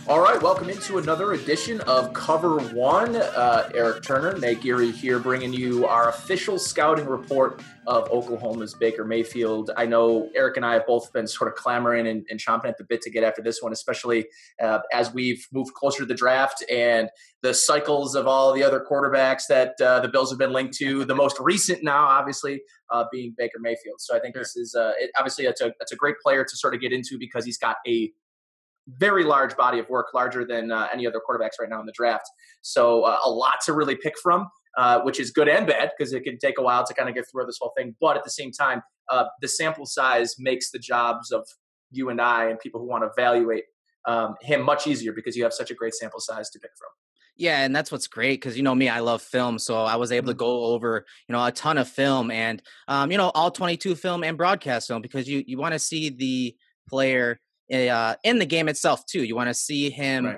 All right, welcome into another edition of Cover One. Eric Turner, Nate Geary here, bringing you our official scouting report of Oklahoma's Baker Mayfield. I know Eric and I have both been sort of clamoring and chomping at the bit to get after this one, especially as we've moved closer to the draft and the cycles of all the other quarterbacks that the Bills have been linked to. The most recent now, obviously, being Baker Mayfield. So I think this is obviously it's a great player to sort of get into because he's got a very large body of work, larger than any other quarterbacks right now in the draft. So a lot to really pick from, which is good and bad because it can take a while to kind of get through this whole thing. But at the same time, the sample size makes the jobs of you and I and people who want to evaluate him much easier because you have such a great sample size to pick from. Yeah, and that's what's great because, you know, me, I love film. So I was able to go over, a ton of film and, all 22 film and broadcast film because you want to see the player in the game itself too. You want to see him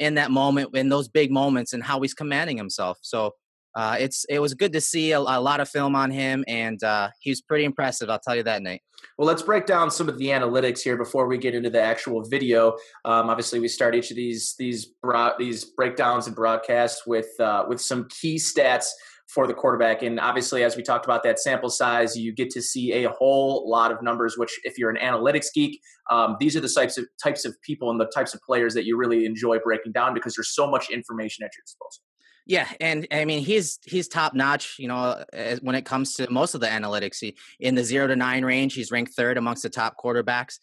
in that moment, in those big moments, and how he's commanding himself. So it was good to see a lot of film on him, and he was pretty impressive. I'll tell you that, Nate. Well, let's break down some of the analytics here before we get into the actual video. Obviously, we start each of these breakdowns and broadcasts with some key stats for the quarterback. And obviously, as we talked about that sample size, you get to see a whole lot of numbers, which if you're an analytics geek, these are the types of people and the types of players that you really enjoy breaking down because there's so much information at your disposal. Yeah, and I mean he's top notch. When it comes to most of the analytics, in the 0 to 9 range, he's ranked third amongst the top quarterbacks.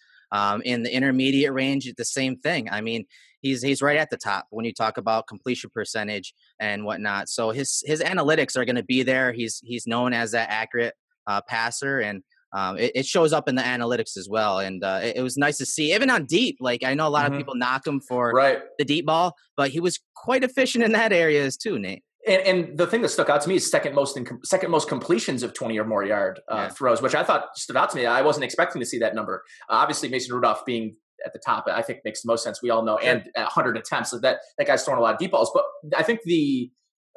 In the intermediate range, the same thing. I mean, he's right at the top when you talk about completion percentage and whatnot. So his analytics are going to be there. He's known as that accurate passer, and it shows up in the analytics as well. And it was nice to see, even on deep. Like I know a lot of people knock him for the deep ball, but he was quite efficient in that area too, Nate. And the thing that stuck out to me is second most completions of 20 or more yard throws, which I thought stood out to me. I wasn't expecting to see that number. Obviously, Mason Rudolph being at the top, I think makes the most sense. We all know, and 100 attempts. So that guy's throwing a lot of deep balls. But I think the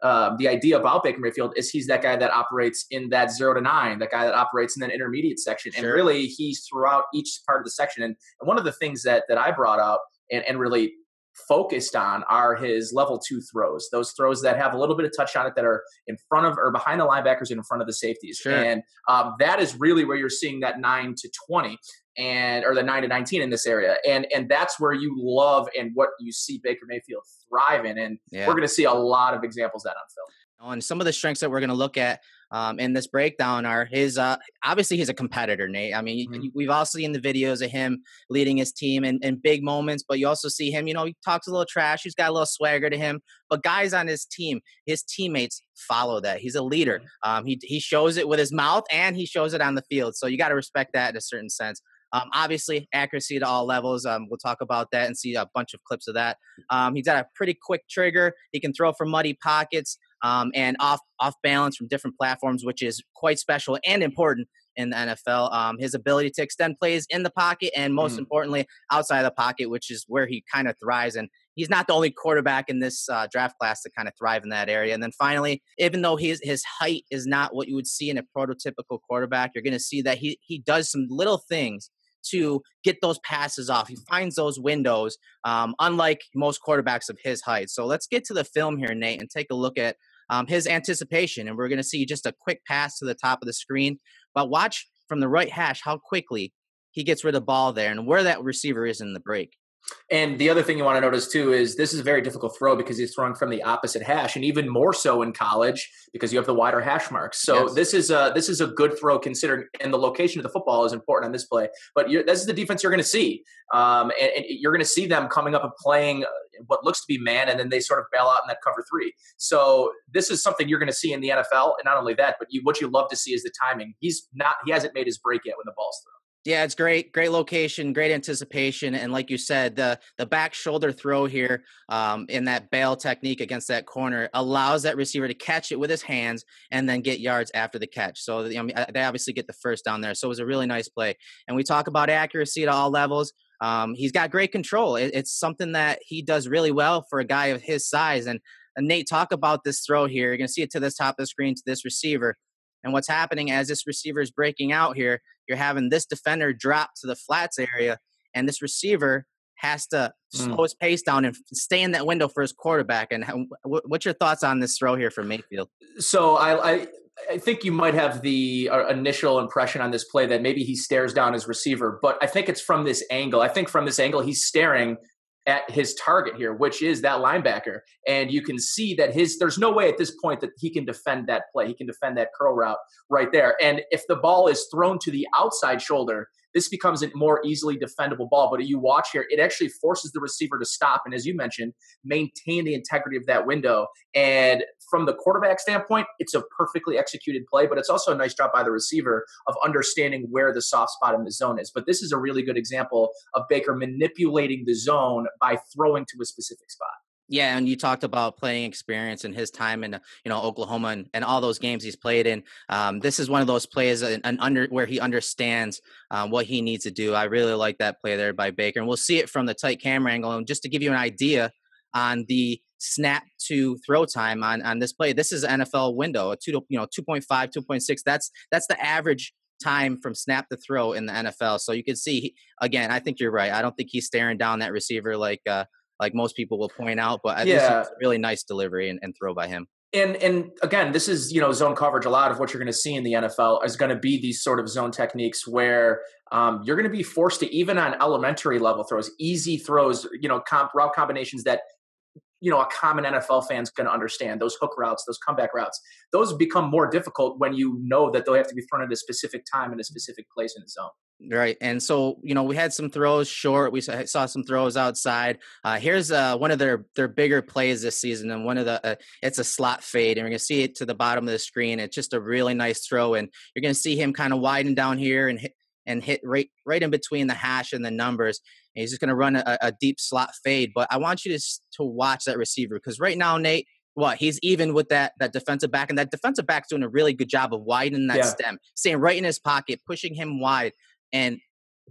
idea about Baker Mayfield is he's that guy that operates in that 0 to 9, that guy that operates in that intermediate section. And really, he's throughout each part of the section. And one of the things that I brought out and really focused on are his level 2 throws, those throws that have a little bit of touch on it that are in front of or behind the linebackers and in front of the safeties. And that is really where you're seeing that 9 to 20 or the 9 to 19 in this area. And that's where you love and what you see Baker Mayfield thrive in. And we're going to see a lot of examples of that on film. And some of the strengths that we're going to look at in this breakdown are his, obviously he's a competitor, Nate. I mean, we've all seen the videos of him leading his team in big moments, but you also see him, he talks a little trash. He's got a little swagger to him, but guys on his team, his teammates follow that. He's a leader. He shows it with his mouth and he shows it on the field. So you got to respect that in a certain sense. Obviously, accuracy to all levels. We'll talk about that and see a bunch of clips of that. He's got a pretty quick trigger. He can throw from muddy pockets and off balance from different platforms, which is quite special and important in the NFL. His ability to extend plays in the pocket and most importantly, outside of the pocket, which is where he kind of thrives. And he's not the only quarterback in this draft class to kind of thrive in that area. And then finally, even though his height is not what you would see in a prototypical quarterback, you're going to see that he does some little things to get those passes off. He finds those windows, unlike most quarterbacks of his height. So let's get to the film here, Nate, and take a look at his anticipation. And we're going to see just a quick pass to the top of the screen. But watch from the right hash how quickly he gets rid of the ball there and where that receiver is in the break. And the other thing you want to notice, too, is this is a very difficult throw because he's throwing from the opposite hash, and even more so in college because you have the wider hash marks. So this is a good throw considering, and the location of the football is important on this play. But this is the defense you're going to see. And you're going to see them coming up and playing what looks to be man, and then they sort of bail out in that cover 3. So this is something you're going to see in the NFL. And not only that, but what you love to see is the timing. He hasn't made his break yet when the ball's thrown. Yeah, it's great location, great anticipation. And like you said, the back shoulder throw here in that bail technique against that corner allows that receiver to catch it with his hands and then get yards after the catch. So they obviously get the first down there. So it was a really nice play. And we talk about accuracy at all levels. He's got great control. It's something that he does really well for a guy of his size. And Nate, talk about this throw here. You're going to see it to this top of the screen to this receiver. And what's happening as this receiver is breaking out here, you're having this defender drop to the flats area, and this receiver has to slow his pace down and stay in that window for his quarterback. And what's your thoughts on this throw here from Mayfield? So I think you might have the initial impression on this play that maybe he stares down his receiver, but I think it's from this angle. I think from this angle, he's staring at his target here, which is that linebacker. And you can see that there's no way at this point that he can defend that play. He can defend that curl route right there. And if the ball is thrown to the outside shoulder, this becomes a more easily defendable ball. But you watch here, it actually forces the receiver to stop. And as you mentioned, maintain the integrity of that window. And from the quarterback standpoint, it's a perfectly executed play, but it's also a nice job by the receiver of understanding where the soft spot in the zone is. But this is a really good example of Baker manipulating the zone by throwing to a specific spot. Yeah, and you talked about playing experience and his time in Oklahoma and all those games he's played in. This is one of those plays where he understands what he needs to do. I really like that play there by Baker, and we'll see it from the tight camera angle. And just to give you an idea on the snap to throw time on this play, this is an NFL window, a 2.5, 2.6. That's the average time from snap to throw in the NFL. So you can see, again, I think you're right. I don't think he's staring down that receiver like most people will point out, but this is a really nice delivery and throw by him. And again, this is, zone coverage. A lot of what you're going to see in the NFL is going to be these sort of zone techniques where you're going to be forced to, even on elementary level throws, easy throws, route combinations that, a common NFL fan's going to understand, those hook routes, those comeback routes, those become more difficult when you know that they'll have to be thrown at a specific time in a specific place in the zone. Right. And so, we had some throws short. We saw some throws outside. Here's one of their bigger plays this season. And one of it's a slot fade. And we're going to see it to the bottom of the screen. It's just a really nice throw. And you're going to see him kind of widen down here and hit right in between the hash and the numbers. And he's just going to run a deep slot fade. But I want you to watch that receiver, because right now, Nate, he's even with that defensive back, and that defensive back's doing a really good job of widening that stem, staying right in his pocket, pushing him wide. And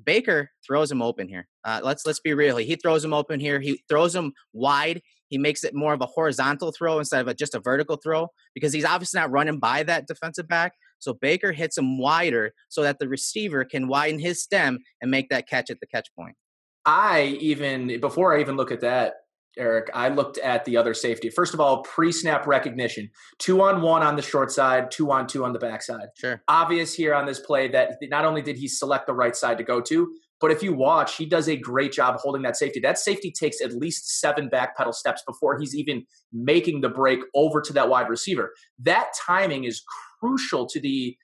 Baker throws him open here. Let's be real. He throws him open here. He throws him wide. He makes it more of a horizontal throw instead of just a vertical throw, because he's obviously not running by that defensive back. So Baker hits him wider so that the receiver can widen his stem and make that catch at the catch point. Before I even look at that, Eric, I looked at the other safety. First of all, pre-snap recognition, 2-on-1 on the short side, 2-on-2 on the backside. Sure. Obvious here on this play that not only did he select the right side to go to, but if you watch, he does a great job holding that safety. That safety takes at least 7 backpedal steps before he's even making the break over to that wide receiver. That timing is crucial to the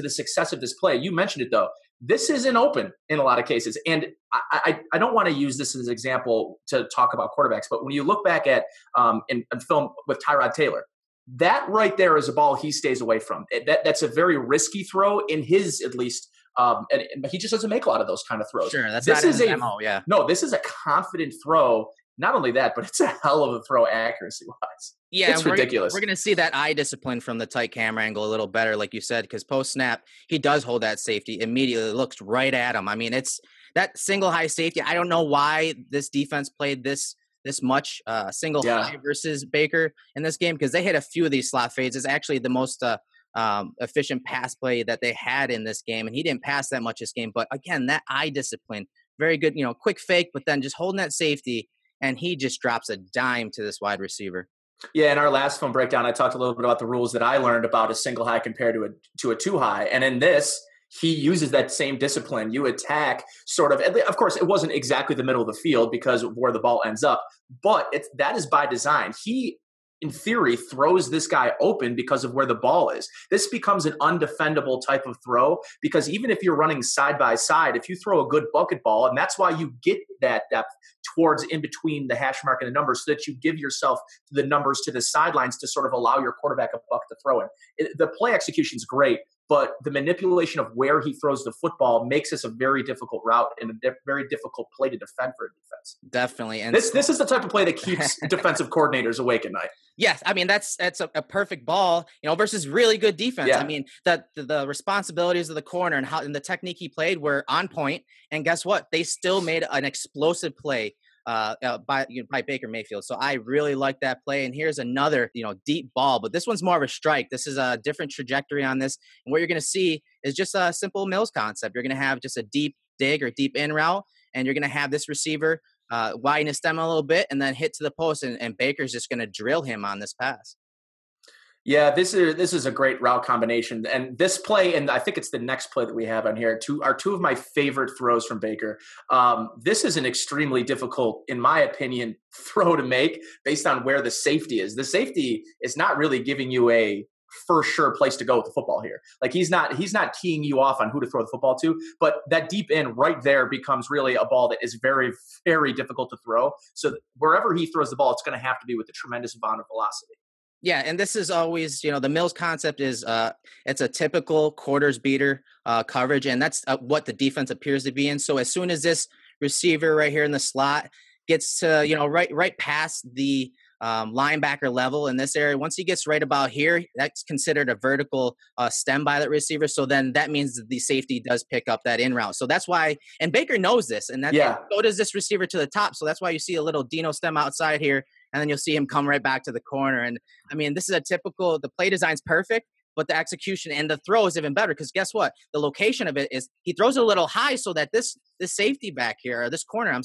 success of this play. You mentioned it, though. This isn't open in a lot of cases. And I don't want to use this as an example to talk about quarterbacks, but when you look back at in film with Tyrod Taylor, that right there is a ball he stays away from. That's a very risky throw in his, at least, and he just doesn't make a lot of those kind of throws. Sure, that's not his MO, yeah. No, this is a confident throw. Not only that, but it's a hell of a throw accuracy-wise. Yeah, it's ridiculous. We're going to see that eye discipline from the tight camera angle a little better, like you said, because post-snap, he does hold that safety immediately, looks right at him. I mean, it's that single high safety. I don't know why this defense played this much single high versus Baker in this game, because they hit a few of these slot fades. It's actually the most efficient pass play that they had in this game, and he didn't pass that much this game. But again, that eye discipline, very good, quick fake, but then just holding that safety, and he just drops a dime to this wide receiver. Yeah, in our last film breakdown, I talked a little bit about the rules that I learned about a single high compared to a two high. And in this, he uses that same discipline. You attack sort of course, it wasn't exactly the middle of the field because of where the ball ends up, but that is by design. He, in theory, throws this guy open because of where the ball is. This becomes an undefendable type of throw, because even if you're running side by side, if you throw a good bucket ball, and that's why you get that depth towards in between the hash mark and the numbers, so that you give yourself the numbers to the sidelines to sort of allow your quarterback a buck to throw in. The play execution is great, but the manipulation of where he throws the football makes this a very difficult route and a very difficult play to defend for a defense. Definitely. And this is the type of play that keeps defensive coordinators awake at night. Yes, I mean that's a perfect ball, versus really good defense. Yeah. I mean the responsibilities of the corner and the technique he played were on point, and guess what? They still made an explosive play by Baker Mayfield. So I really like that play. And here's another deep ball, but this one's more of a strike. This is a different trajectory on this, and what you're going to see is just a simple Mills concept. You're going to have just a deep dig or deep in route, and you're going to have this receiver widen his stem a little bit, and then hit to the post, and Baker's just going to drill him on this pass. Yeah, this is a great route combination. And this play, and I think it's the next play that we have on here, are two of my favorite throws from Baker. This is an extremely difficult, in my opinion, throw to make based on where the safety is. The safety is not really giving you a for sure place to go with the football here. Like he's not teeing you off on who to throw the football to, but that deep end right there becomes really a ball that is very, very difficult to throw. So wherever he throws the ball, it's going to have to be with a tremendous amount of velocity. Yeah, and this is always, the Mills concept is it's a typical quarters beater coverage, and that's what the defense appears to be in. So as soon as this receiver right here in the slot gets to, right past the linebacker level in this area, once he gets right about here, that's considered a vertical stem by that receiver. So then that means that the safety does pick up that in route. So that's why, and Baker knows this, and so does this receiver to the top. So that's why you see a little Dino stem outside here, and then you'll see him come right back to the corner. And I mean, this is the play design's perfect, but the execution and the throw is even better, because guess what? The location of it is he throws it a little high so that this safety back here, or this corner,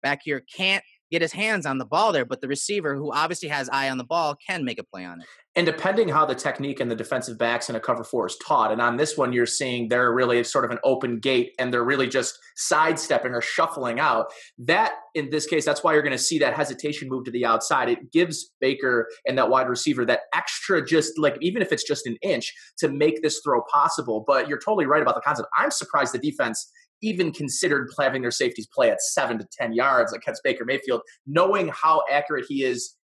back here, can't get his hands on the ball there, but the receiver, who obviously has eye on the ball, can make a play on it. And depending how the technique and the defensive backs in a cover four is taught, and on this one, you're seeing they're really sort of an open gate, and they're really just sidestepping or shuffling out. That, in this case, that's why you're going to see that hesitation move to the outside. It gives Baker and that wide receiver that extra, just like, even if it's just an inch, to make this throw possible. But you're totally right about the concept. I'm surprised the defense even considered having their safeties play at 7 to 10 yards against Baker Mayfield, knowing how accurate he is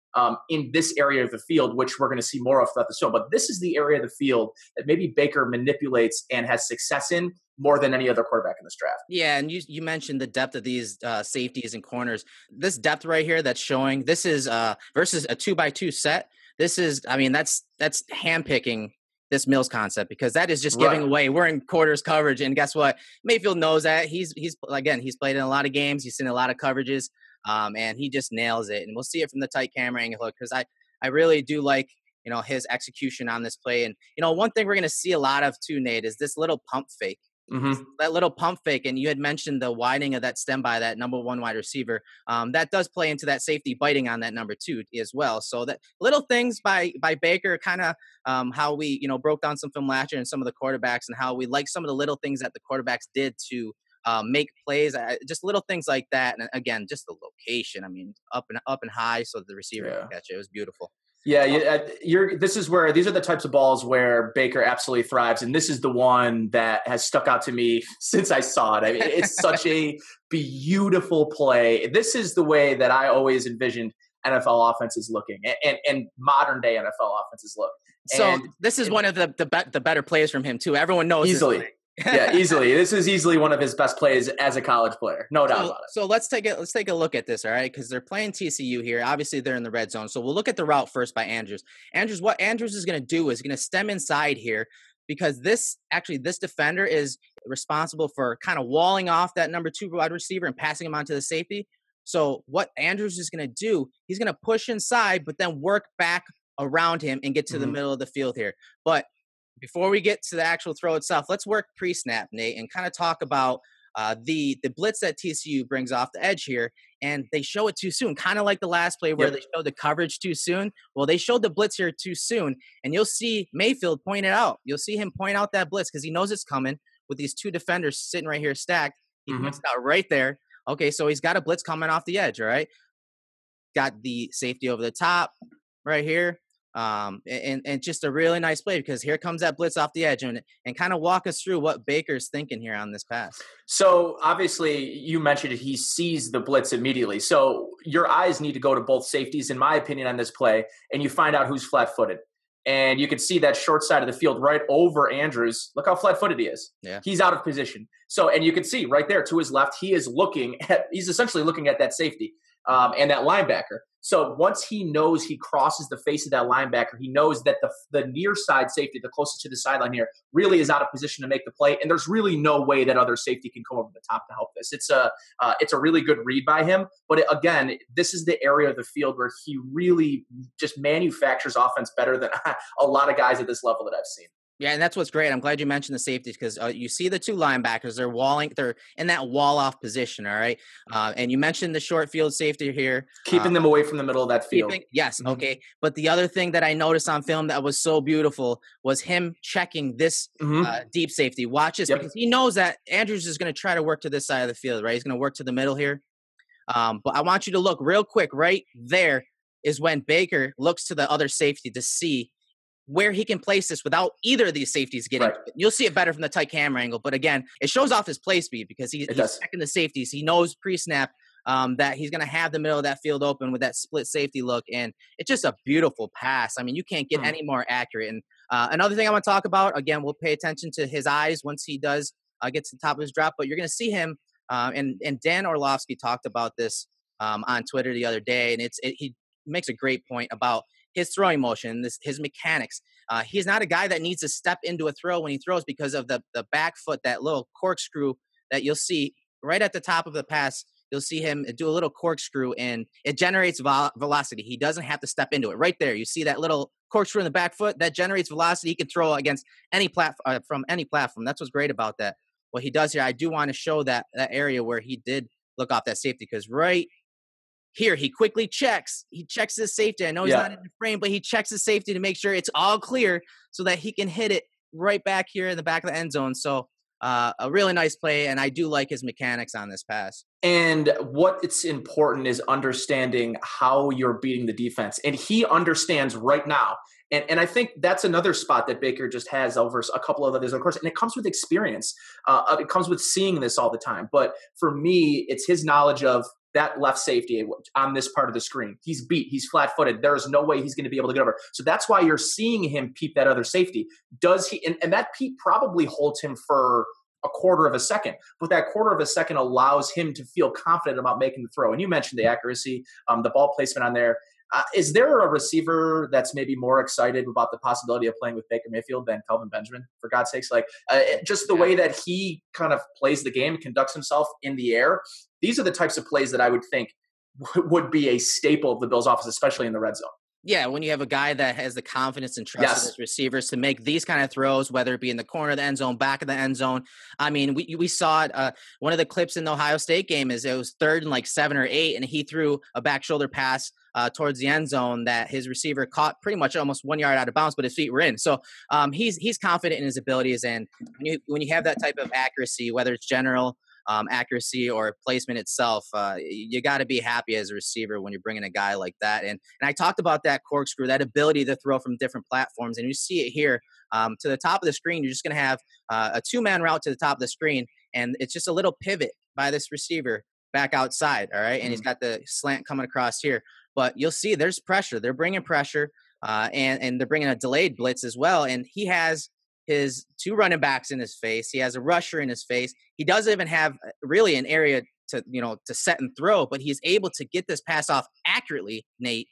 in this area of the field, which we're going to see more of throughout the show. But this is the area of the field that maybe Baker manipulates and has success in more than any other quarterback in this draft. Yeah, and you mentioned the depth of these safeties and corners. This depth right here that's showing, this is versus a 2x2 set. This is, that's handpicking this Mills concept, because that is just giving away. We're in quarters coverage, and guess what? Mayfield knows that. He's played in a lot of games. He's seen a lot of coverages, and he just nails it. And we'll see it from the tight camera angle, because I really do like his execution on this play. And one thing we're going to see a lot of too, Nate, is this little pump fake. Mm-hmm. That little pump fake, and you had mentioned the widening of that stem by that number one wide receiver. That does play into that safety biting on that number two as well. So that little things by Baker, kind of how we broke down some film last year and some of the quarterbacks, and how we like some of the little things that the quarterbacks did to make plays, just little things like that. And again, just the location. I mean, up and high, so the receiver can catch it. It was beautiful. Yeah, this is where these are the types of balls where Baker absolutely thrives, and this is the one that has stuck out to me since I saw it. I mean, it's such a beautiful play. This is the way that I always envisioned NFL offenses looking, and modern day NFL offenses look. So this is one of the better plays from him too. Everyone knows easily. Yeah, easily. This is easily one of his best plays as a college player. No doubt about it. So let's take a look at this, all right? Because they're playing TCU here. Obviously, they're in the red zone. So we'll look at the route first by Andrews. What Andrews is going to do is going to stem inside here, because this defender is responsible for kind of walling off that number two wide receiver and passing him on to the safety. So what Andrews is going to do, he's going to push inside, but then work back around him and get to the middle of the field here. But before we get to the actual throw itself, let's work pre-snap, Nate, and kind of talk about the blitz that TCU brings off the edge here. And they show it too soon, kind of like the last play where they showed the coverage too soon. Well, they showed the blitz here too soon, and you'll see Mayfield point it out. You'll see him point out that blitz because he knows it's coming with these two defenders sitting right here stacked. He points it out right there. Okay, so he's got a blitz coming off the edge, all right? Got the safety over the top right here. And just a really nice play, because here comes that blitz off the edge, and kind of walk us through what Baker's thinking here on this pass. So obviously you mentioned it, he sees the blitz immediately. So your eyes need to go to both safeties, in my opinion, on this play, and you find out who's flat-footed. And you can see that short side of the field right over Andrews. Look how flat-footed he is. Yeah. He's out of position. So, and you can see right there to his left, he's essentially looking at that safety and that linebacker. So once he knows he crosses the face of that linebacker, he knows that the near side safety, the closest to the sideline here, really is out of position to make the play. And there's really no way that other safety can come over the top to help this. It's a really good read by him. But again, this is the area of the field where he really just manufactures offense better than a lot of guys at this level that I've seen. Yeah, and that's what's great. I'm glad you mentioned the safeties because you see the two linebackers. They're in that wall off position. All right, and you mentioned the short field safety here. Keeping them away from the middle of that field. Yes, okay. But the other thing that I noticed on film that was so beautiful was him checking this deep safety. Watch this because he knows that Andrews is going to try to work to this side of the field, right? He's going to work to the middle here. But I want you to look real quick. Right there is when Baker looks to the other safety to see where he can place this without either of these safeties getting to it. You'll see it better from the tight camera angle. But again, it shows off his play speed because he's checking the safeties. He knows pre-snap that he's going to have the middle of that field open with that split safety look. And it's just a beautiful pass. I mean, you can't get any more accurate. And another thing I want to talk about, again, we'll pay attention to his eyes once he does get to the top of his drop. But you're going to see him, and Dan Orlovsky talked about this on Twitter the other day. And he makes a great point about his throwing motion, his mechanics. He's not a guy that needs to step into a throw when he throws because of the back foot, that little corkscrew that you'll see right at the top of the pass. You'll see him do a little corkscrew, and it generates velocity. He doesn't have to step into it. Right there, you see that little corkscrew in the back foot that generates velocity. He can throw against any platform from any platform. That's what's great about that. What he does here, I do want to show that area where he did look off that safety because right here, he quickly checks. He checks his safety. I know he's not in the frame, but he checks his safety to make sure it's all clear so that he can hit it right back here in the back of the end zone. So a really nice play, and I do like his mechanics on this pass. And what's important is understanding how you're beating the defense. And he understands right now. And I think that's another spot that Baker just has over a couple of others, of course. And it comes with experience. It comes with seeing this all the time. But for me, it's his knowledge of that left safety on this part of the screen. He's beat. He's flat-footed. There is no way he's going to be able to get over. So that's why you're seeing him peep that other safety. Does he? And that peep probably holds him for a quarter of a second, but that quarter of a second allows him to feel confident about making the throw. And you mentioned the accuracy, the ball placement on there. Is there a receiver that's maybe more excited about the possibility of playing with Baker Mayfield than Kelvin Benjamin, for God's sakes? Like just the way that he kind of plays the game, conducts himself in the air. These are the types of plays that I would think would be a staple of the Bills' offense, especially in the red zone. Yeah, when you have a guy that has the confidence and trust of his receivers to make these kind of throws, whether it be in the corner of the end zone, back of the end zone. I mean, we saw it. One of the clips in the Ohio State game is it was 3rd and like 7 or 8, and he threw a back shoulder pass towards the end zone that his receiver caught pretty much almost 1 yard out of bounds, but his feet were in. So he's confident in his abilities, and when you have that type of accuracy, whether it's general accuracy or placement itself, you got to be happy as a receiver when you're bringing a guy like that. And I talked about that corkscrew, that ability to throw from different platforms, and you see it here to the top of the screen. You're just going to have a 2-man route to the top of the screen, and it's just a little pivot by this receiver back outside. All right, and he's got the slant coming across here, but you'll see there's pressure. They're bringing pressure, and they're bringing a delayed blitz as well. And he has his 2 running backs in his face. He has a rusher in his face. He doesn't even have really an area to set and throw, but he's able to get this pass off accurately, Nate,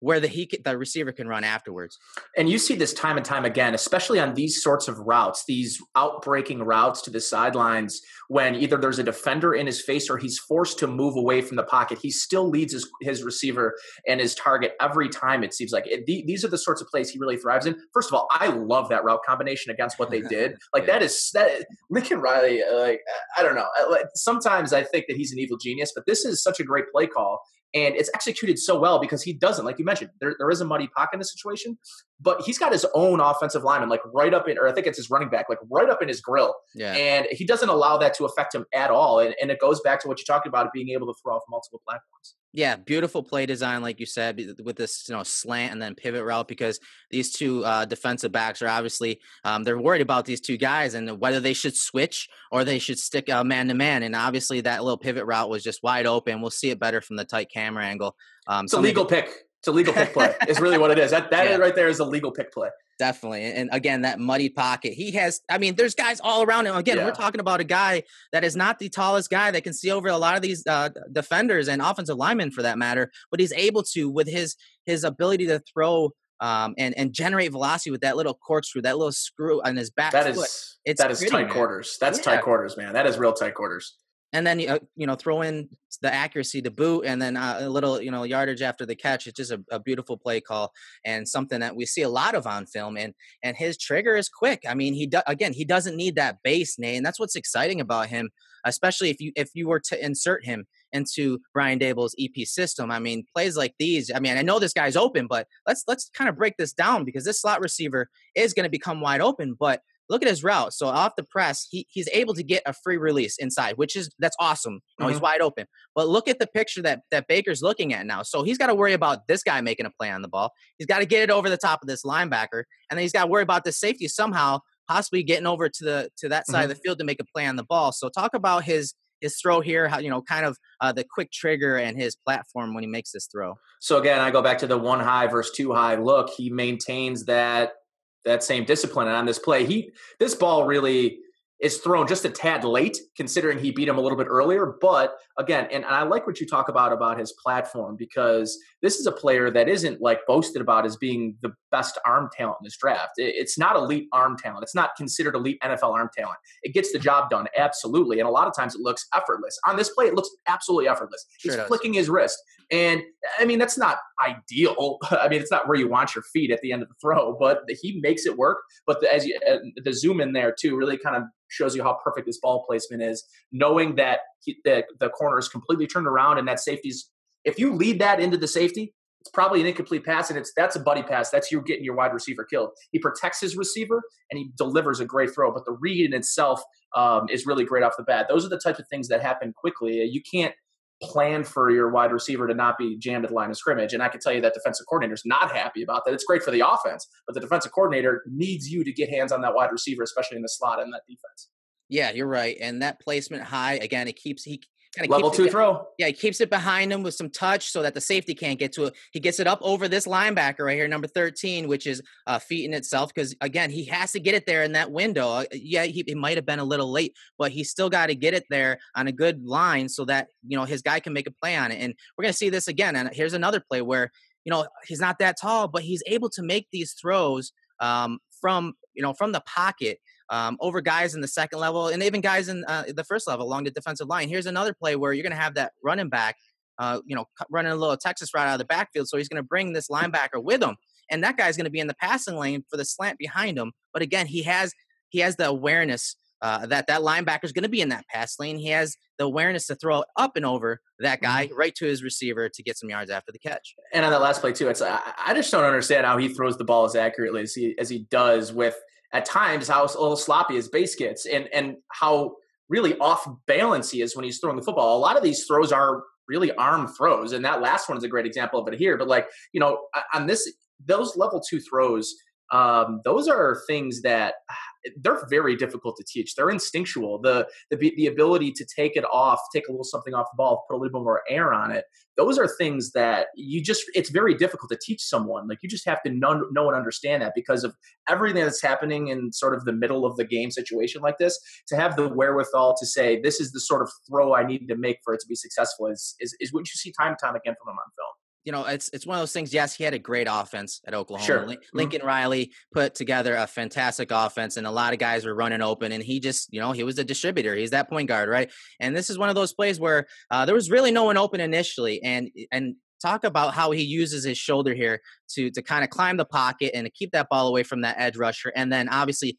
where the receiver can run afterwards. And you see this time and time again, especially on these sorts of routes, these outbreaking routes to the sidelines, when either there's a defender in his face or he's forced to move away from the pocket. He still leads his receiver and his target every time, it seems like. These are the sorts of plays he really thrives in. First of all, I love that route combination against what they did. Like that Lincoln Riley, I don't know. Sometimes I think that he's an evil genius, but this is such a great play call. And it's executed so well because he doesn't, like you mentioned, there is a muddy pocket in this situation, but he's got his own offensive lineman, like right up in, or I think it's his running back, like right up in his grill. Yeah. And he doesn't allow that to affect him at all. And it goes back to what you talked about, being able to throw off multiple platforms. Yeah, beautiful play design, like you said, with this slant and then pivot route, because these 2 defensive backs are obviously they're worried about these 2 guys and whether they should switch or they should stick man to man. And obviously that little pivot route was just wide open. We'll see it better from the tight camera angle. It's a legal pick. It's a legal pick play. Is really what it is. That right there is a legal pick play. Definitely. And again, that muddy pocket. There's guys all around him. Again, we're talking about a guy that is not the tallest guy that can see over a lot of these defenders and offensive linemen for that matter, but he's able to, with his ability to throw and generate velocity with that little corkscrew, that little screw on his back foot. That is tight quarters. That's tight quarters, man. That is real tight quarters. And then, throw in the accuracy to boot, and then a little, yardage after the catch. It's just a beautiful play call, and something that we see a lot of on film. And his trigger is quick. I mean, he doesn't need that base, Nate, and that's what's exciting about him, especially if you were to insert him into Brian Dable's EP system. I mean, plays like these. I mean, I know this guy's open, but let's kind of break this down, because this slot receiver is going to become wide open, but look at his route. So off the press, he's able to get a free release inside, that's awesome. He's wide open. But look at the picture that Baker's looking at now. So he's got to worry about this guy making a play on the ball. He's got to get it over the top of this linebacker, and then he's got to worry about the safety somehow possibly getting over to that side of the field to make a play on the ball. So talk about his throw here, how, kind of the quick trigger and his platform when he makes this throw. So again, I go back to the 1 high versus 2 high look. He maintains that same discipline. And on this play, this ball really is thrown just a tad late, considering he beat him a little bit earlier. But again, and I like what you talk about his platform, because this is a player that isn't like boasted about as being the best arm talent in this draft. It's not elite arm talent. It's not considered elite NFL arm talent. It gets the job done, absolutely. And a lot of times it looks effortless. On this play, it looks absolutely effortless. He's flicking his wrist. And I mean, that's not ideal. I mean, it's not where you want your feet at the end of the throw, but he makes it work. But the zoom in there too really kind of shows you how perfect this ball placement is, knowing that the corner is completely turned around, and that safety's, if you lead that into the safety, it's probably an incomplete pass, and that's a buddy pass. That's you getting your wide receiver killed. He protects his receiver, and he delivers a great throw. But the read in itself is really great off the bat. Those are the types of things that happen quickly. You can't plan for your wide receiver to not be jammed at the line of scrimmage. And I can tell you that defensive coordinator is not happy about that. It's great for the offense, but the defensive coordinator needs you to get hands on that wide receiver, especially in the slot and that defense. Yeah, you're right. And that placement high, again, he kind of level 2 throw. Yeah, he keeps it behind him with some touch so that the safety can't get to it. He gets it up over this linebacker right here, number 13, which is feet in itself, because, again, he has to get it there in that window. It might have been a little late, but he's still got to get it there on a good line so that, his guy can make a play on it. And we're going to see this again. And here's another play where, he's not that tall, but he's able to make these throws from the pocket over guys in the second level, and even guys in the first level along the defensive line. Here's another play where you're going to have that running back, running a little Texas route out of the backfield. So he's going to bring this linebacker with him, and that guy's going to be in the passing lane for the slant behind him. But again, he has the awareness that linebacker is going to be in that pass lane. He has the awareness to throw it up and over that guy right to his receiver to get some yards after the catch. And on that last play too, I just don't understand how he throws the ball as accurately as he does, with at times how a little sloppy his base gets, and how really off balance he is when he's throwing the football. A lot of these throws are really arm throws, and that last one is a great example of it here. But on those level 2 throws, those are things that they're very difficult to teach. They're instinctual. The ability to take it off, take a little something off the ball, put a little bit more air on it. Those are things that it's very difficult to teach someone. Like, you just have to know and understand that, because of everything that's happening in sort of the middle of the game situation like this, to have the wherewithal to say, this is the sort of throw I need to make for it to be successful is what you see time and time again from him on film. It's one of those things. Yes, he had a great offense at Oklahoma. Sure. Lincoln Riley put together a fantastic offense, and a lot of guys were running open, and he just, he was a distributor. He's that point guard, right? And this is one of those plays where there was really no one open initially, and talk about how he uses his shoulder here to kind of climb the pocket and to keep that ball away from that edge rusher, and then obviously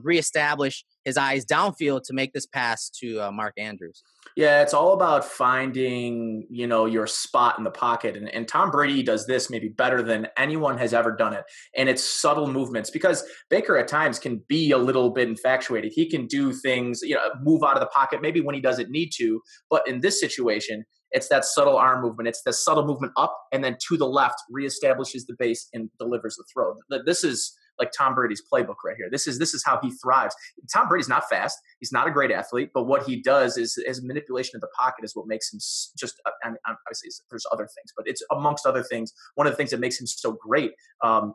reestablish his eyes downfield to make this pass to Mark Andrews. Yeah, it's all about finding, your spot in the pocket. And Tom Brady does this maybe better than anyone has ever done it. And it's subtle movements, because Baker at times can be a little bit infatuated. He can do things, move out of the pocket maybe when he doesn't need to. But in this situation, it's that subtle arm movement. It's the subtle movement up and then to the left, reestablishes the base and delivers the throw. This is like Tom Brady's playbook right here. This is how he thrives. Tom Brady's not fast. He's not a great athlete, but what he does is his manipulation of the pocket is what makes him just, and obviously there's other things, but it's amongst other things. One of the things that makes him so great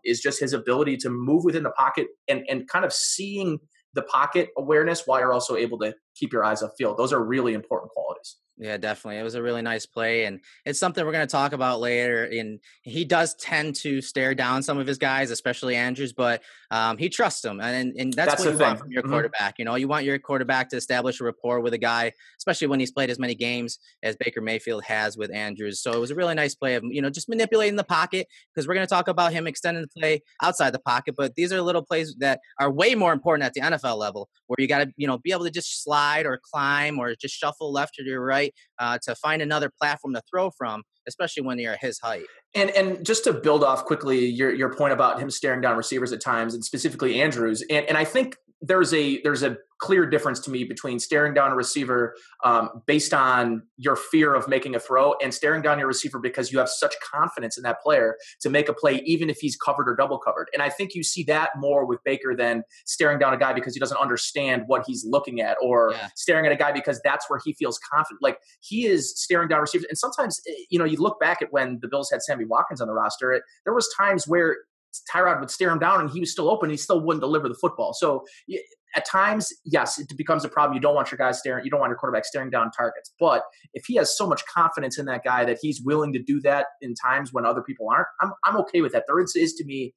is just his ability to move within the pocket and kind of seeing the pocket awareness while you're also able to keep your eyes upfield. Those are really important qualities. Yeah, definitely. It was a really nice play, and it's something we're going to talk about later. And he does tend to stare down some of his guys, especially Andrews, but he trusts them, and that's That's what the you want thing. from your Mhm. quarterback. You know, you want your quarterback to establish a rapport with a guy, especially when he's played as many games as Baker Mayfield has with Andrews. So it was a really nice play of just manipulating the pocket, because we're going to talk about him extending the play outside the pocket, but these are little plays that are way more important at the NFL level, where you got to be able to just slide or climb or just shuffle left or to your right, to find another platform to throw from, especially when you're at his height. And just to build off quickly your point about him staring down receivers at times, and specifically Andrews, and I think there's a clear difference to me between staring down a receiver based on your fear of making a throw, and staring down your receiver because you have such confidence in that player to make a play even if he's covered or double covered. And I think you see that more with Baker than staring down a guy because he doesn't understand what he's looking at, or Yeah. staring at a guy because that's where he feels confident. Like, he is staring down receivers. And sometimes, you look back at when the Bills had Sammy Watkins on the roster, there was times where Tyrod would stare him down and he was still open. He still wouldn't deliver the football. So at times, yes, it becomes a problem. You don't want your guys staring. You don't want your quarterback staring down targets. But if he has so much confidence in that guy that he's willing to do that in times when other people aren't, I'm okay with that. There is to me,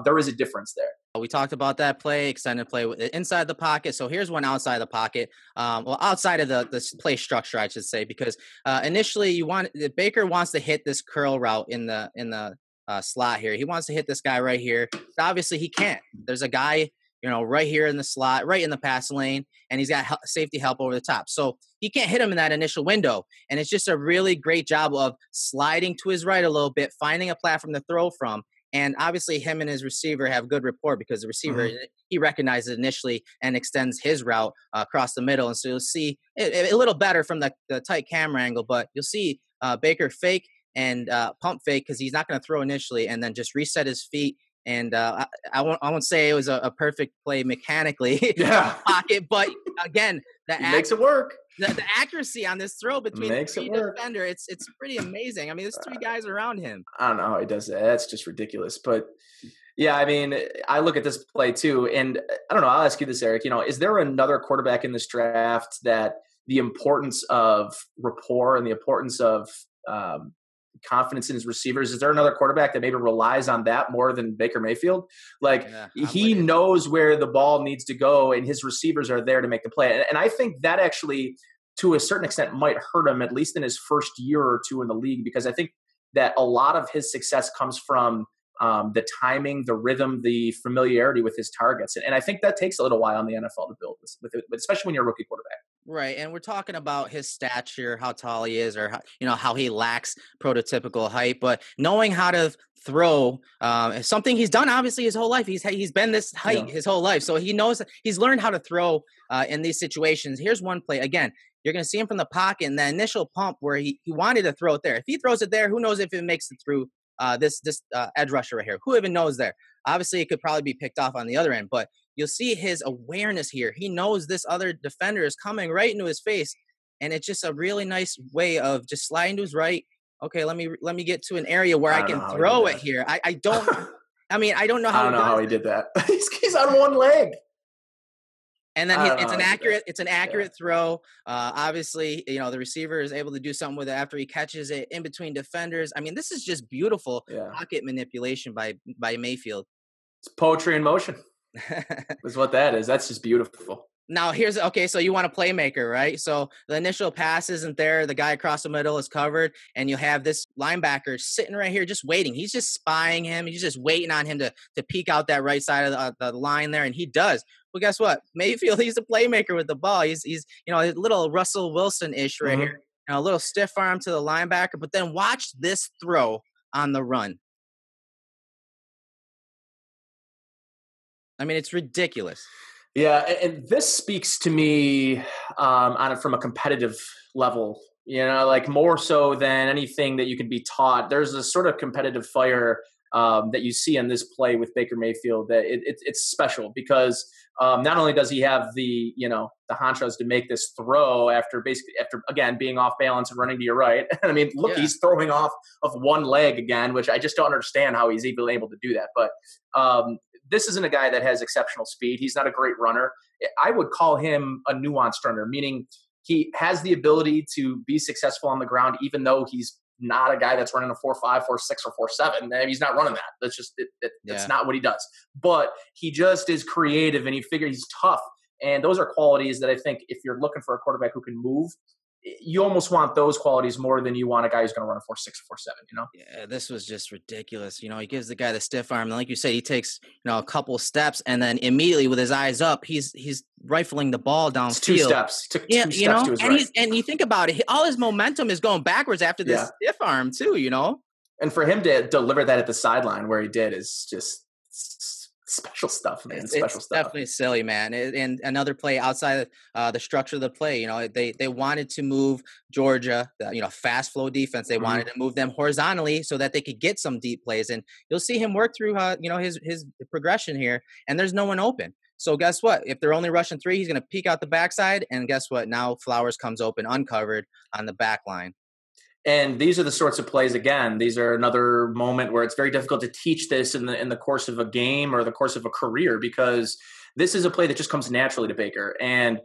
there is a difference there. We talked about that play, extended play inside the pocket. So here's one outside the pocket. Well, outside of the play structure, I should say, because initially Baker wants to hit this curl route in the slot here. He wants to hit this guy right here. Obviously, he can't. There's a guy, right here in the slot, right in the pass lane, and he's got safety help over the top. So he can't hit him in that initial window. And it's just a really great job of sliding to his right a little bit, finding a platform to throw from. And obviously, him and his receiver have good rapport, because the receiver, he recognizes it initially and extends his route across the middle. And so you'll see it a little better from the tight camera angle, but you'll see Baker fake and pump fake, because he's not going to throw initially, and then just reset his feet. And I won't say it was a perfect play mechanically Yeah. pocket, but again, He makes it work. The accuracy on this throw between Makes the it work. defender, it's pretty amazing. I mean, there's three guys around him. I don't know how he does that. That's just ridiculous. But yeah, I mean, I look at this play too, and I don't know. I'll ask you this, Eric. Is there another quarterback in this draft that the importance of rapport and the importance of confidence in his receivers, is there another quarterback that maybe relies on that more than Baker Mayfield? Like, he knows where the ball needs to go, and his receivers are there to make the play. And I think that actually, to a certain extent, might hurt him, at least in his first year or two in the league, because I think that a lot of his success comes from the timing, the rhythm, the familiarity with his targets. And I think that takes a little while in the NFL to build with it, especially when you're a rookie quarterback. Right, and we're talking about his stature, how tall he is, or how he lacks prototypical height. But knowing how to throw is something he's done obviously his whole life. He's been this height his whole life, so he knows, he's learned how to throw in these situations. Here's one play again. You're going to see him from the pocket in the initial pump where he wanted to throw it there. If he throws it there, who knows if it makes it through this edge rusher right here? Who even knows there? Obviously, it could probably be picked off on the other end, but you'll see his awareness here. He knows this other defender is coming right into his face, and it's just a really nice way of just sliding to his right. Okay, let me get to an area where I can throw it here. I don't. I mean, I don't know how. I don't know how he did that. He's on one leg. And then it's an accurate throw. Obviously, the receiver is able to do something with it after he catches it in between defenders. I mean, this is just beautiful pocket manipulation by Mayfield. It's poetry in motion. Is what that is. That's just beautiful. Now so you want a playmaker, right? So the initial pass isn't there. The guy across the middle is covered, and you have this linebacker sitting right here just waiting. He's just spying him. He's just waiting on him to peek out that right side of the line there, and he does. Well, guess what? Mayfield, he's a playmaker with the ball. He's a little Russell Wilson-ish right here. A little stiff arm to the linebacker, but then watch this throw on the run. I mean, it's ridiculous. Yeah, and this speaks to me from a competitive level, like more so than anything that you could be taught. There's a sort of competitive fire that you see in this play with Baker Mayfield that it's special, because not only does he have the honchos to make this throw after again being off balance and running to your right. I mean, look, he's throwing off of one leg again, which I just don't understand how he's even able to do that. But this isn't a guy that has exceptional speed. He's not a great runner. I would call him a nuanced runner, meaning he has the ability to be successful on the ground, even though he's not a guy that's running a 4.5, 4.6, or 4.7. He's not running that. That's just that's not what he does. But he just is creative, and he's tough. And those are qualities that I think if you're looking for a quarterback who can move, you almost want those qualities more than you want a guy who's going to run a 4.6 or 4.7, Yeah, this was just ridiculous. He gives the guy the stiff arm. And like you said, he takes, a couple steps, and then immediately with his eyes up, he's rifling the ball downfield. It's 2 steps. He took 2 steps to his right. And you think about it, all his momentum is going backwards after this stiff arm too, And for him to deliver that at the sideline where he did is just special stuff, man. Special stuff. Definitely silly, man. And another play outside the structure of the play, they wanted to move Georgia, fast flow defense. They wanted to move them horizontally so that they could get some deep plays. And you'll see him work through, his progression here. And there's no one open. So guess what? If they're only rushing 3, he's going to peek out the backside. And guess what? Now Flowers comes open, uncovered on the back line. And these are the sorts of plays, again, these are another moment where it's very difficult to teach this in the course of a game or the course of a career, because this is a play that just comes naturally to Baker. And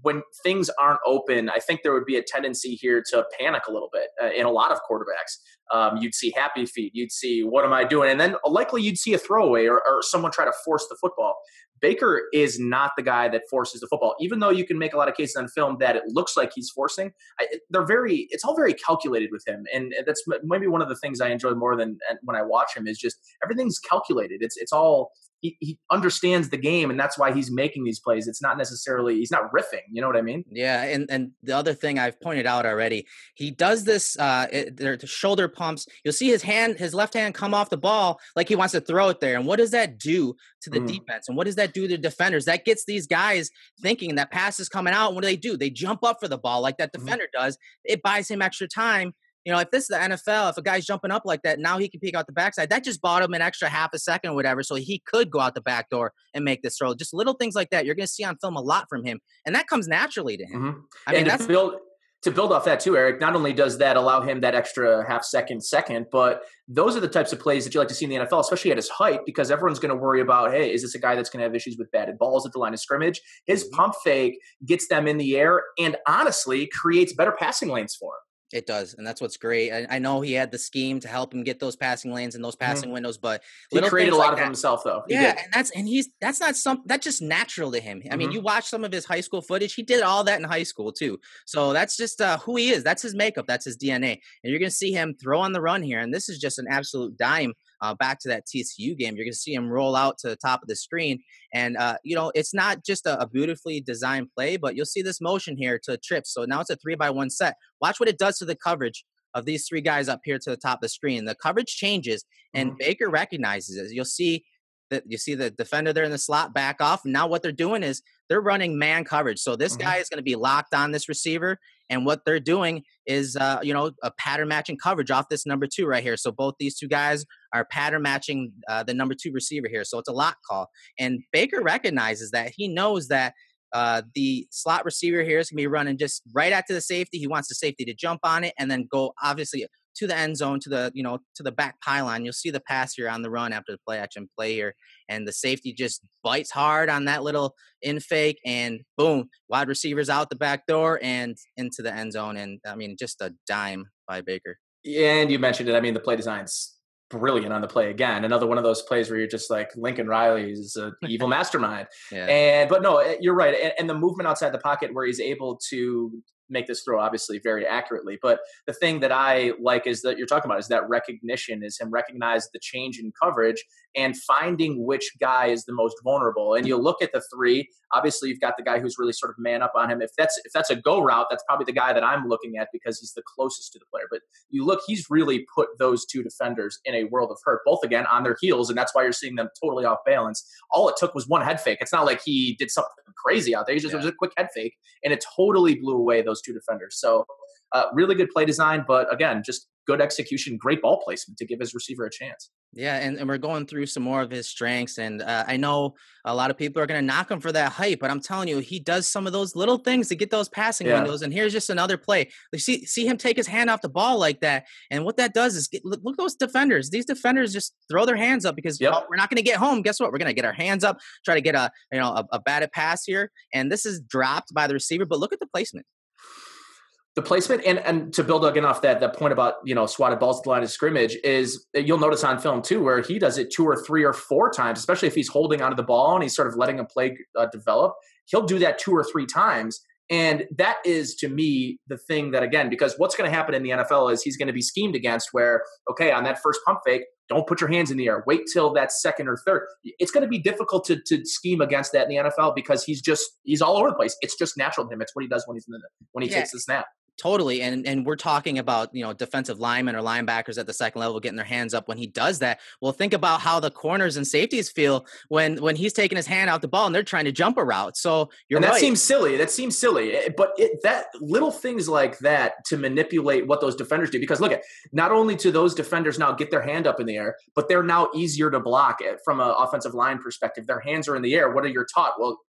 when things aren't open, I think there would be a tendency here to panic a little bit in a lot of quarterbacks. You'd see happy feet. You'd see, what am I doing? And then likely you'd see a throwaway or someone try to force the football. Baker is not the guy that forces the football, even though you can make a lot of cases on film that it looks like he's forcing. It's all very calculated with him. And that's maybe one of the things I enjoy more than when I watch him is just everything's calculated. It's all, he understands the game, and that's why he's making these plays. It's not necessarily, he's not riffing. You know what I mean? Yeah. And the other thing I've pointed out already, he does this, the shoulder pumps. You'll see his left hand come off the ball like he wants to throw it there. And what does that do to the defense? And what does that do to the defenders? That gets these guys thinking that pass is coming out. What do? They jump up for the ball like that defender does. It buys him extra time. If this is the NFL, if a guy's jumping up like that, now he can peek out the backside. That just bought him an extra half a second or whatever, so he could go out the back door and make this throw. Just little things like that you're going to see on film a lot from him, and that comes naturally to him. I mean, that's to build off that too, Eric. Not only does that allow him that extra half second, but those are the types of plays that you like to see in the NFL, especially at his height, because everyone's going to worry about, hey, is this a guy that's going to have issues with batted balls at the line of scrimmage? His pump fake gets them in the air and honestly creates better passing lanes for him. It does, and that's what's great. I know he had the scheme to help him get those passing lanes and those passing windows, but he created a lot of himself, though. That's just natural to him. I mean, you watch some of his high school footage; he did all that in high school too. So that's just who he is. That's his makeup. That's his DNA. And you're going to see him throw on the run here, and this is just an absolute dime. Back to that TCU game, you're going to see him roll out to the top of the screen. And, it's not just a beautifully designed play, but you'll see this motion here to trip. So now it's a 3-by-1 set. Watch what it does to the coverage of these 3 guys up here to the top of the screen. The coverage changes, and Baker recognizes it. You see the defender there in the slot back off. And now what they're doing is they're running man coverage. So this guy is going to be locked on this receiver. And what they're doing is, a pattern matching coverage off this number 2 right here. So both these 2 guys are pattern matching the number 2 receiver here. So it's a lock call. And Baker recognizes that. He knows that the slot receiver here is going to be running just right after the safety. He wants the safety to jump on it and then go, obviously, to the end zone, to the back pylon. You'll see the pass here on the run after the play action play here. And the safety just bites hard on that little in fake, and boom, wide receivers out the back door and into the end zone. And I mean, just a dime by Baker. Yeah, and you mentioned it. I mean, the play design's brilliant on the play again. Another one of those plays where you're just like, Lincoln Riley is an evil mastermind. But no, you're right. And the movement outside the pocket where he's able to make this throw obviously very accurately. But the thing that I like is that you're talking about is that recognition, is him recognize the change in coverage and finding which guy is the most vulnerable. And you look at the 3, obviously you've got the guy who's really sort of man up on him. If that's a go route, that's probably the guy that I'm looking at because he's the closest to the player. But you look, he's really put those 2 defenders in a world of hurt, both again on their heels. And that's why you're seeing them totally off balance. All it took was one head fake. It's not like he did something crazy out there. It was a quick head fake and it totally blew away those 2 defenders. So really good play design, but again, just good execution, great ball placement to give his receiver a chance. Yeah, and we're going through some more of his strengths, and I know a lot of people are going to knock him for that hype, but I'm telling you, he does some of those little things to get those passing windows, and here's just another play. See him take his hand off the ball like that, and what that does is, look at those defenders. These defenders just throw their hands up because we're not going to get home. Guess what? We're going to get our hands up, try to get a batted pass here, and this is dropped by the receiver, but look at the placement. The placement and to build again off that point about, swatted balls to the line of scrimmage is you'll notice on film too, where he does it 2 or 3 or 4 times, especially if he's holding onto the ball and he's sort of letting him play develop. He'll do that 2 or 3 times. And that is, to me, the thing that, again, because what's going to happen in the NFL is he's going to be schemed against where, okay, on that first pump fake, don't put your hands in the air. Wait till that second or third. It's going to be difficult to scheme against that in the NFL because he's all over the place. It's just natural to him. It's what he does when he takes the snap. Totally. And we're talking about, defensive linemen or linebackers at the second level getting their hands up when he does that. Well, think about how the corners and safeties feel when he's taking his hand out the ball and they're trying to jump a route. So that seems silly. But that little things like that to manipulate what those defenders do. Because look at, not only do those defenders now get their hand up in the air, but they're now easier to block it from an offensive line perspective. Their hands are in the air. What are you taught? Well,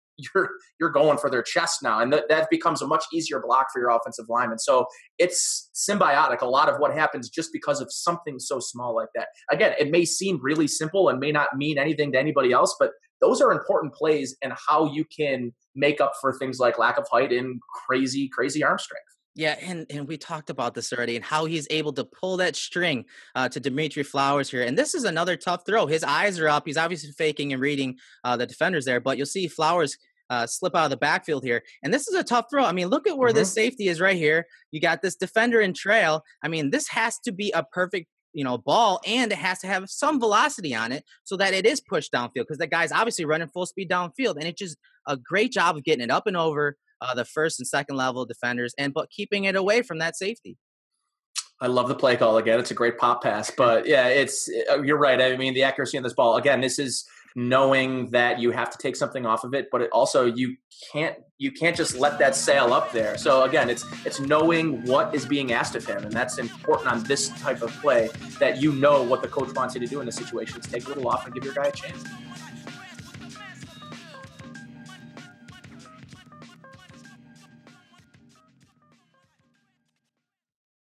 you're going for their chest now, and that becomes a much easier block for your offensive lineman. So it's symbiotic. A lot of what happens just because of something so small like that. Again, it may seem really simple and may not mean anything to anybody else, but those are important plays and how you can make up for things like lack of height and crazy arm strength. Yeah, and we talked about this already and how he's able to pull that string to Dimitri Flowers here. And this is another tough throw. His eyes are up. He's obviously faking and reading the defenders there, but you'll see Flowers slip out of the backfield here. And this is a tough throw. I mean, look at where this safety is right here. You got this defender in trail. I mean, this has to be a perfect ball, and it has to have some velocity on it so that it is pushed downfield because the guy's obviously running full speed downfield. And it's just a great job of getting it up and over the first and second level defenders, but keeping it away from that safety. I love the play call again. It's a great pop pass, but yeah, you're right. I mean, the accuracy on this ball, again, this is knowing that you have to take something off of it, but it also, you can't just let that sail up there. So again, it's knowing what is being asked of him. And that's important on this type of play, that what the coach wants you to do in this situation is take a little off and give your guy a chance.